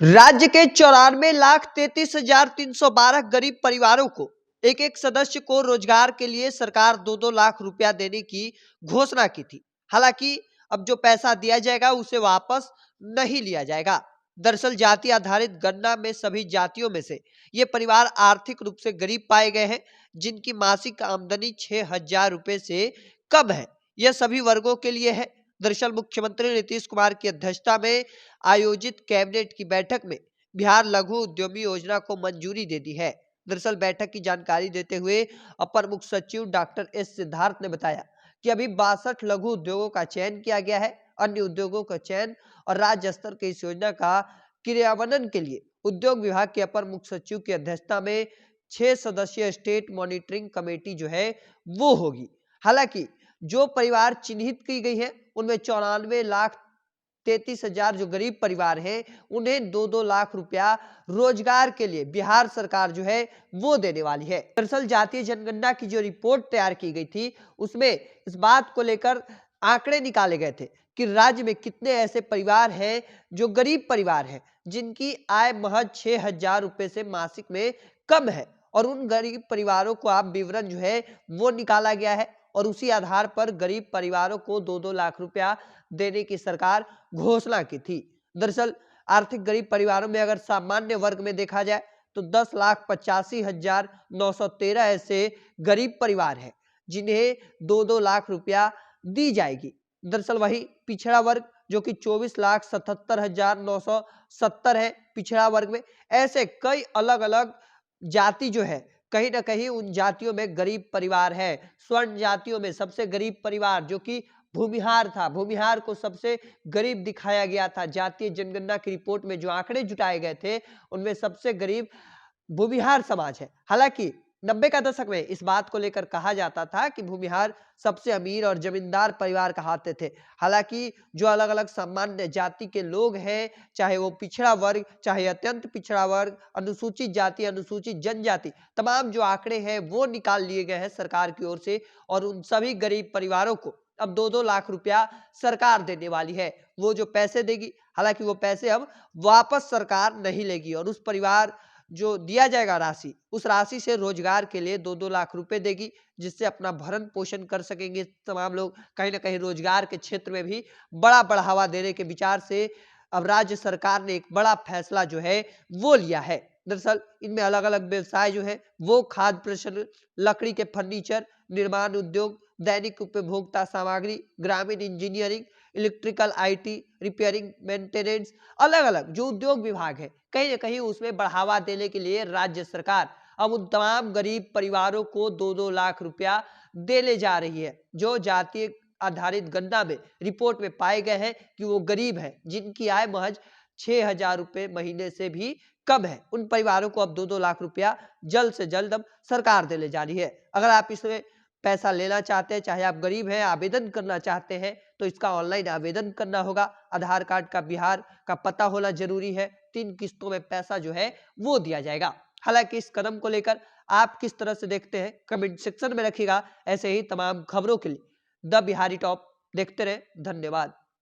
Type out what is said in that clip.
राज्य के 94,33,312 गरीब परिवारों को एक एक सदस्य को रोजगार के लिए सरकार 2-2 लाख रुपया देने की घोषणा की थी। हालांकि अब जो पैसा दिया जाएगा उसे वापस नहीं लिया जाएगा। दरअसल जाति आधारित गणना में सभी जातियों में से ये परिवार आर्थिक रूप से गरीब पाए गए हैं, जिनकी मासिक आमदनी 6,000 रुपए से कम है। यह सभी वर्गों के लिए है। दरअसल मुख्यमंत्री नीतीश कुमार की अध्यक्षता में आयोजित कैबिनेट की बैठक में बिहार लघु उद्यमी योजना को मंजूरी दे दी है। दरअसल बैठक की जानकारी देते हुए अपर मुख्य सचिव डॉक्टर एस सिद्धार्थ ने बताया कि अभी 62 लघु उद्योगों का चयन किया गया है। अन्य उद्योगों का चयन और राज्य स्तर की इस योजना का क्रियान्वयन के लिए उद्योग विभाग के अपर मुख्य सचिव की अध्यक्षता में 6 सदस्यीय स्टेट मॉनिटरिंग कमेटी जो है वो होगी। हालांकि जो परिवार चिन्हित की गई है उनमें 94,33,000 जो गरीब परिवार हैं उन्हें 2-2 लाख रुपया रोजगार के लिए बिहार सरकार जो है वो देने वाली है। दरअसल जातीय जनगणना की जो रिपोर्ट तैयार की गई थी उसमें इस बात को लेकर आंकड़े निकाले गए थे कि राज्य में कितने ऐसे परिवार हैं जो गरीब परिवार हैं, जिनकी आय महज 6,000 रुपए से मासिक में कम है। और उन गरीब परिवारों को आप विवरण जो है वो निकाला गया है और उसी आधार पर गरीब परिवारों को 2-2 लाख रुपया देने की सरकार घोषणा की थी। दरअसल आर्थिक गरीब परिवारों में अगर सामान्य वर्ग में देखा जाए तो 10,85,913 ऐसे गरीब परिवार हैं जिन्हें 2-2 लाख रुपया दी जाएगी। दरअसल वही पिछड़ा वर्ग जो कि 24,77,970 है पिछड़ा वर्ग में, ऐसे कई अलग अलग जाति जो है कहीं ना कहीं उन जातियों में गरीब परिवार है। स्वर्ण जातियों में सबसे गरीब परिवार जो कि भूमिहार था, भूमिहार को सबसे गरीब दिखाया गया था। जातीय जनगणना की रिपोर्ट में जो आंकड़े जुटाए गए थे उनमें सबसे गरीब भूमिहार समाज है। हालांकि 90 का दशक में इस बात को लेकर कहा जाता था कि भूमिहार सबसे अमीर और जमींदार परिवार कहलाते थे। हालांकि जो अलग अलग सामान्य जाति के लोग हैं, चाहे वो पिछड़ा वर्ग, चाहे अत्यंत पिछड़ा वर्ग, अनुसूचित जाति, अनुसूचित जनजाति, तमाम जो आंकड़े हैं वो निकाल लिए गए हैं सरकार की ओर से और उन सभी गरीब परिवारों को अब 2-2 लाख रुपया सरकार देने वाली है। वो जो पैसे देगी, हालांकि वो पैसे अब वापस सरकार नहीं लेगी और उस परिवार जो दिया जाएगा राशि, उस राशि से रोजगार के लिए 2-2 लाख रुपए देगी, जिससे अपना भरण पोषण कर सकेंगे तमाम लोग। कहीं ना कहीं रोजगार के क्षेत्र में भी बड़ा बढ़ावा देने के विचार से अब राज्य सरकार ने एक बड़ा फैसला जो है वो लिया है। दरअसल इनमें अलग अलग व्यवसाय जो है वो खाद्य प्रसंस्करण, लकड़ी के फर्नीचर, निर्माण उद्योग, दैनिक उपभोक्ता सामग्री, ग्रामीण engineering, electrical, IT, repairing, maintenance, अलग अलग जो उद्योग विभाग है कहीं ना कहीं उसमें बढ़ावा देने के लिए राज्य सरकार अब उन तमाम गरीब परिवारों को 2-2 लाख रुपया देने जा रही है। जो जातीय आधारित गणना में रिपोर्ट में पाए गए हैं कि वो गरीब है, जिनकी आय महज 6,000 रुपए महीने से भी कम है, उन परिवारों को अब 2-2 लाख रुपया जल्द से जल्द अब सरकार देने जा रही है। अगर आप इसमें पैसा लेना चाहते हैं, चाहे आप गरीब हैं, आवेदन करना चाहते हैं तो इसका ऑनलाइन आवेदन करना होगा। आधार कार्ड का बिहार का पता होना जरूरी है। 3 किस्तों में पैसा जो है वो दिया जाएगा। हालांकि इस कदम को लेकर आप किस तरह से देखते हैं कमेंट सेक्शन में रखिएगा। ऐसे ही तमाम खबरों के लिए द बिहारी टॉप देखते रहे। धन्यवाद।